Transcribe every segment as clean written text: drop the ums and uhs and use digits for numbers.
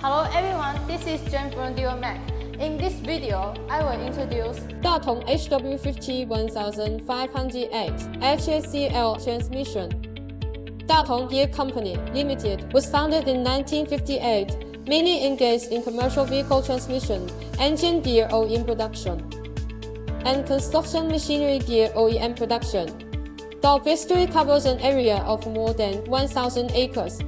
Hello everyone, this is Jen from Datong. In this video, I will introduce Datong HW51508HACL transmission. Datong Gear Co. Limited was founded in 1958, mainly engaged in commercial vehicle transmission, engine gear OEM production, and construction machinery gear OEM production. The history covers an area of more than 1,000 acres.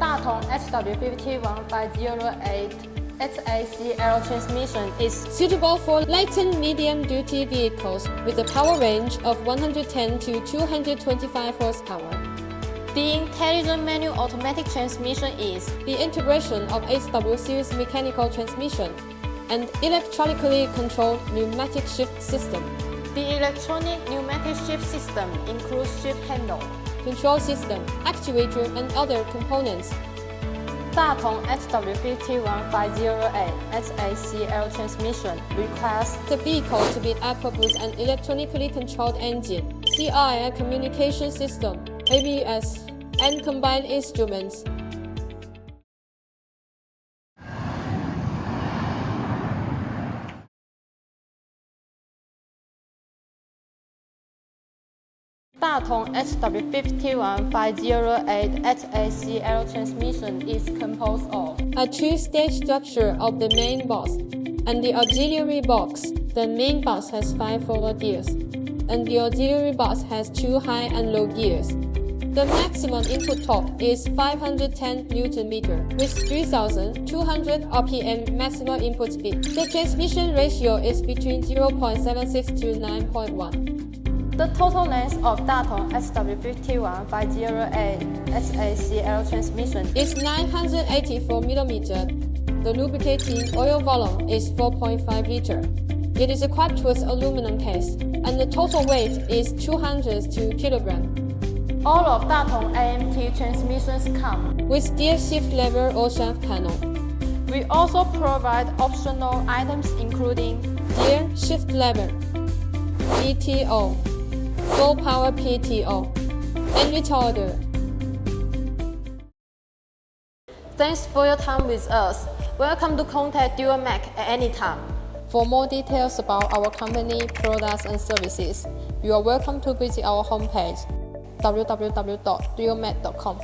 Datong HW51508HACL transmission is suitable for light and medium-duty vehicles with a power range of 110 to 225 horsepower. The intelligent manual automatic transmission is the integration of HW series mechanical transmission and electronically controlled pneumatic shift system. The electronic pneumatic shift system includes shift handle, control system, actuator, and other components. Datong HW51508HACL transmission requires the vehicle to be equipped with an electronically controlled engine, CI communication system, ABS, and combined instruments. Datong HW51508HACL transmission is composed of a two-stage structure of the main box and the auxiliary box. The main box has 5 forward gears, and the auxiliary box has 2 high and low gears. The maximum input torque is 510 Nm with 3,200 RPM maximum input speed. The transmission ratio is between 0.76 to 9.1. The total length of Datong HW51508HACL transmission is 984 mm. The lubricating oil volume is 4.5 liter. It is equipped with aluminum case, and the total weight is 202 kg. All of Datong AMT transmissions come with gear shift lever or shaft panel. We also provide optional items including gear shift lever, PTO, full power PTO, and retarder. Thanks for your time with us. Welcome to contact Datong at any time. For more details about our company, products, and services, you are welcome to visit our homepage www.datong.com.